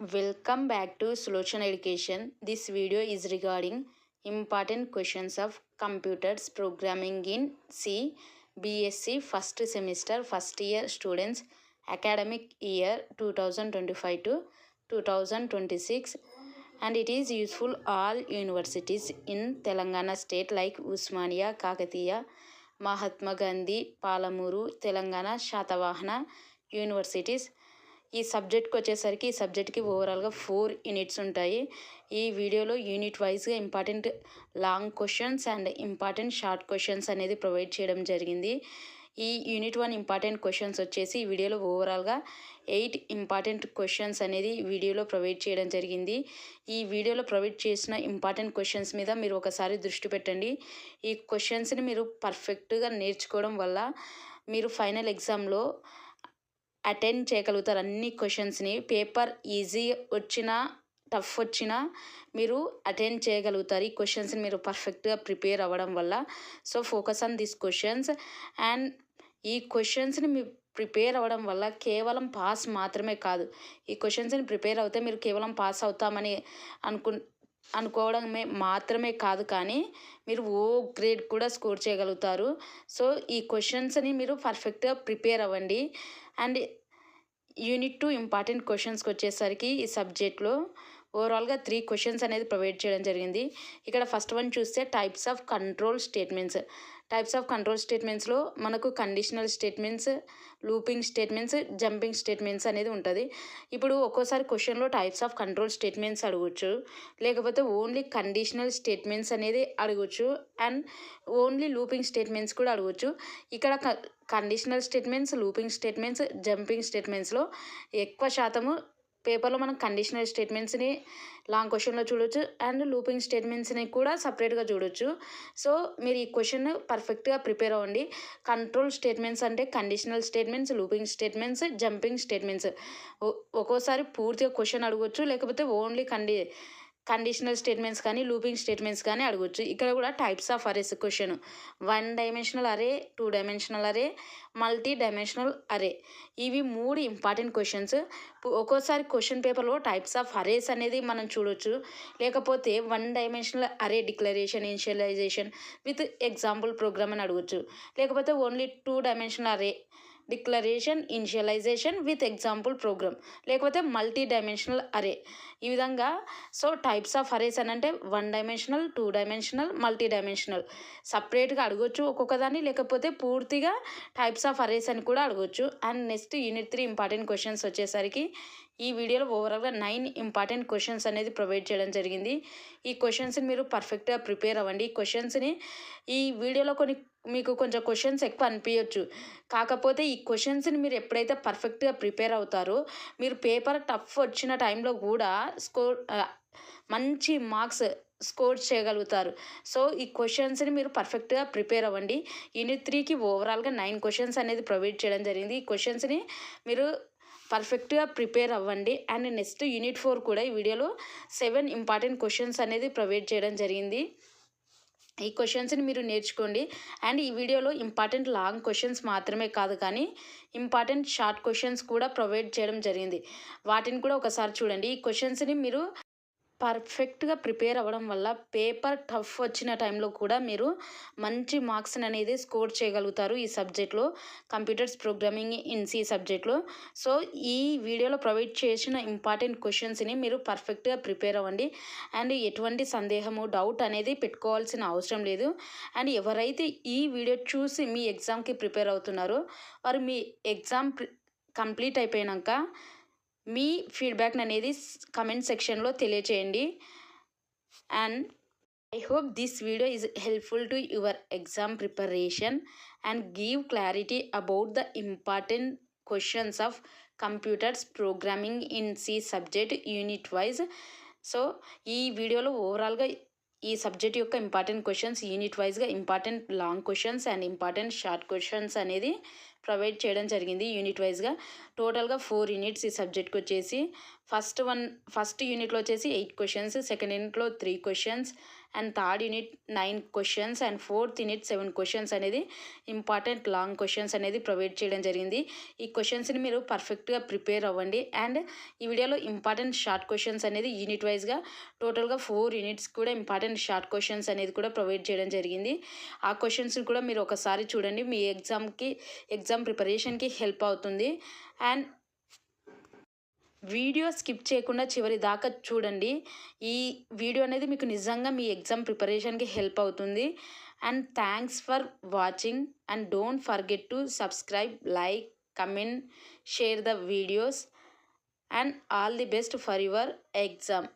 Welcome back to Solution Education. This video is regarding important questions of computers programming in C, BSc first semester first year students academic year 2025 to 2026, and it is useful all universities in Telangana state like Usmania, Kakatiya, Mahatma Gandhi, Palamuru, Telangana, Shatavahana universities. ఈ సబ్జెక్ట్కి వచ్చేసరికి ఈ సబ్జెక్ట్కి ఓవరాల్గా 4 units ఉంటాయి. ఈ వీడియోలో unit వైజ్గా important long questions and important short questions అనేది ప్రొవైడ్ చేయడం జరిగింది. ఈ యూనిట్ 1 ఇంపార్టెంట్ క్వశ్చన్స్ వచ్చేసి ఈ వీడియోలో ఓవరాల్గా 8 ఇంపార్టెంట్ క్వశ్చన్స్ అనేది వీడియోలో ప్రొవైడ్ చేయడం జరిగింది. ఈ వీడియోలో ప్రొవైడ్ చేసిన ఇంపార్టెంట్ క్వశ్చన్స్ మీద మీరు ఒకసారి దృష్టి పెట్టండి. ఈ క్వశ్చన్స్ని మీరు పర్ఫెక్ట్గా నేర్చుకోవడం వల్ల మీరు ఫైనల్ ఎగ్జామ్లో అటెండ్ చేయగలుగుతారు. అన్ని క్వశ్చన్స్ని పేపర్ ఈజీ వచ్చినా టఫ్ వచ్చినా మీరు అటెండ్ చేయగలుగుతారు. ఈ క్వశ్చన్స్ని మీరు పర్ఫెక్ట్గా ప్రిపేర్ అవ్వడం వల్ల. So focus on this questions. And ఈ క్వశ్చన్స్ని మీ ప్రిపేర్ అవ్వడం వల్ల కేవలం పాస్ మాత్రమే కాదు, ఈ క్వశ్చన్స్ని ప్రిపేర్ అవుతే మీరు కేవలం పాస్ అవుతామని అనుకోవడమే మాత్రమే కాదు, కానీ మీరు ఓ గ్రేడ్ కూడా స్కోర్ చేయగలుగుతారు. సో ఈ క్వశ్చన్స్ని మీరు పర్ఫెక్ట్గా ప్రిపేర్ అవ్వండి. అండ్ యూనిట్ 2 ఇంపార్టెంట్ క్వశ్చన్స్కి వచ్చేసరికి ఈ సబ్జెక్ట్లో ఓవరాల్గా 3 క్వశ్చన్స్ అనేది ప్రొవైడ్ చేయడం జరిగింది. ఇక్కడ ఫస్ట్ వన్ చూస్తే types of control statements. Types of control స్టేట్మెంట్స్లో మనకు conditional statements, looping statements, jumping statements అనేది ఉంటుంది. ఇప్పుడు ఒక్కోసారి క్వశ్చన్లో టైప్స్ ఆఫ్ కంట్రోల్ స్టేట్మెంట్స్ అడగవచ్చు, లేకపోతే ఓన్లీ కండిషనల్ స్టేట్మెంట్స్ అనేది అడగవచ్చు, అండ్ ఓన్లీ లూపింగ్ స్టేట్మెంట్స్ కూడా అడగవచ్చు. ఇక్కడ conditional statements, looping statements, jumping స్టేట్మెంట్స్లో ఎక్కువ శాతము పేపర్లో మనం కండిషనల్ స్టేట్మెంట్స్ని లాంగ్ క్వశ్చన్లో చూడొచ్చు, అండ్ లూపింగ్ స్టేట్మెంట్స్ని కూడా సపరేట్గా చూడొచ్చు. సో మీరు ఈ క్వశ్చన్ పర్ఫెక్ట్గా ప్రిపేర్ అవ్వండి. కంట్రోల్ స్టేట్మెంట్స్ అంటే conditional statements, looping statements, jumping statements. ఒక్కోసారి పూర్తిగా క్వశ్చన్ అడగవచ్చు, లేకపోతే ఓన్లీ కండిషనల్ స్టేట్మెంట్స్ కానీ లూపింగ్ స్టేట్మెంట్స్ కానీ అడగవచ్చు. ఇక్కడ కూడా types of arrays question 1 dimensional array, 2 dimensional array, multi dimensional array. ఇవి 3 ఇంపార్టెంట్ క్వశ్చన్స్. ఒక్కోసారి క్వశ్చన్ పేపర్లో టైప్స్ ఆఫ్ అరేస్ అనేది మనం చూడొచ్చు, లేకపోతే 1 dimensional array declaration, initialization with example program అని అడగవచ్చు, లేకపోతే only 2 dimensional array declaration, initialization with example program, లేకపోతే మల్టీ డైమెన్షనల్ అరే. ఈ విధంగా సో టైప్స్ ఆఫ్ అరేస్ అని అంటే 1 డైమెన్షనల్, 2 డైమెన్షనల్, మల్టీ డైమెన్షనల్ సపరేట్గా అడగవచ్చు ఒక్కొక్కదాన్ని, లేకపోతే పూర్తిగా టైప్స్ ఆఫ్ అరేస్ అని కూడా అడగవచ్చు. And next unit 3 important questions వచ్చేసరికి ఈ వీడియోలో ఓవరాల్గా 9 ఇంపార్టెంట్ క్వశ్చన్స్ అనేది ప్రొవైడ్ చేయడం జరిగింది. ఈ క్వశ్చన్స్ని మీరు పర్ఫెక్ట్గా ప్రిపేర్ అవ్వండి. ఈ క్వశ్చన్స్ని ఈ వీడియోలో మీకు కొంచెం క్వశ్చన్స్ ఎక్కువ అనిపించవచ్చు, కాకపోతే ఈ క్వశ్చన్స్ని మీరు ఎప్పుడైతే పర్ఫెక్ట్గా ప్రిపేర్ అవుతారో మీరు పేపర్ టఫ్ వచ్చిన టైంలో కూడా మంచి మార్క్స్ స్కోర్ చేయగలుగుతారు. సో ఈ క్వశ్చన్స్ని మీరు పర్ఫెక్ట్గా ప్రిపేర్ అవ్వండి. యూనిట్ 3కి ఓవరాల్గా 9 క్వశ్చన్స్ అనేది ప్రొవైడ్ చేయడం జరిగింది. ఈ క్వశ్చన్స్ని మీరు పర్ఫెక్ట్గా ప్రిపేర్ అవ్వండి. అండ్ నెక్స్ట్ యూనిట్ 4 కూడా ఈ వీడియోలో 7 ఇంపార్టెంట్ క్వశ్చన్స్ అనేది ప్రొవైడ్ చేయడం జరిగింది. ఈ క్వశ్చన్స్ని మీరు నేర్చుకోండి. అండ్ ఈ వీడియోలో ఇంపార్టెంట్ లాంగ్ క్వశ్చన్స్ మాత్రమే కాదు, కానీ ఇంపార్టెంట్ షార్ట్ క్వశ్చన్స్ కూడా ప్రొవైడ్ చేయడం జరిగింది. వాటిని కూడా ఒకసారి చూడండి. ఈ క్వశ్చన్స్ని మీరు పర్ఫెక్ట్గా ప్రిపేర్ అవ్వడం వల్ల పేపర్ టఫ్ వచ్చిన టైంలో కూడా మీరు మంచి మార్క్స్ అనేది స్కోర్ చేయగలుగుతారు ఈ సబ్జెక్ట్లో, కంప్యూటర్స్ ప్రోగ్రామింగ్ ఇన్ సి సబ్జెక్ట్లో. సో ఈ వీడియోలో ప్రొవైడ్ చేసిన ఇంపార్టెంట్ క్వశ్చన్స్ని మీరు పర్ఫెక్ట్గా ప్రిపేర్ అవ్వండి. అండ్ ఎటువంటి సందేహము, డౌట్ అనేది పెట్టుకోవాల్సిన అవసరం లేదు. అండ్ ఎవరైతే ఈ వీడియో చూసి మీ ఎగ్జామ్కి ప్రిపేర్ అవుతున్నారో వారు మీ ఎగ్జామ్ కంప్లీట్ అయిపోయాక మీ ఫీడ్బ్యాక్ అనేది కమెంట్ సెక్షన్లో తెలియచేయండి. And I hope this video is helpful to your exam preparation and give clarity about the important questions of computers programming in C subject unit wise. So ఈ వీడియోలో ఓవరాల్గా ఈ subject యొక్క important questions unit వైజ్గా important long questions and important short questions అనేది provide చేయడం జరిగింది. Unit వైజ్గా టోటల్గా 4 యూనిట్స్ ఈ సబ్జెక్ట్కి వచ్చేసి ఫస్ట్ యూనిట్లో వచ్చేసి 8 క్వశ్చన్స్, సెకండ్ యూనిట్లో 3 questions, and third unit 9 questions and fourth unit 7 questions అనేది ఇంపార్టెంట్ లాంగ్ క్వశ్చన్స్ అనేది ప్రొవైడ్ చేయడం జరిగింది. ఈ క్వశ్చన్స్ని మీరు పర్ఫెక్ట్గా ప్రిపేర్ అవ్వండి. అండ్ ఈ వీడియోలో ఇంపార్టెంట్ షార్ట్ క్వశ్చన్స్ అనేది యూనిట్ వైజ్గా టోటల్గా 4 యూనిట్స్ కూడా ఇంపార్టెంట్ షార్ట్ క్వశ్చన్స్ అనేది కూడా ప్రొవైడ్ చేయడం జరిగింది. ఆ క్వశ్చన్స్ కూడా మీరు ఒకసారి చూడండి, మీ ఎగ్జామ్ ప్రిపరేషన్కి హెల్ప్ అవుతుంది. అండ్ వీడియో స్కిప్ చేయకుండా చివరి దాకా చూడండి. ఈ వీడియో అనేది మీకు నిజంగా మీ ఎగ్జామ్ ప్రిపరేషన్కి హెల్ప్ అవుతుంది. And thanks for watching and don't forget to subscribe, like, comment, share the videos and all the best for your exam.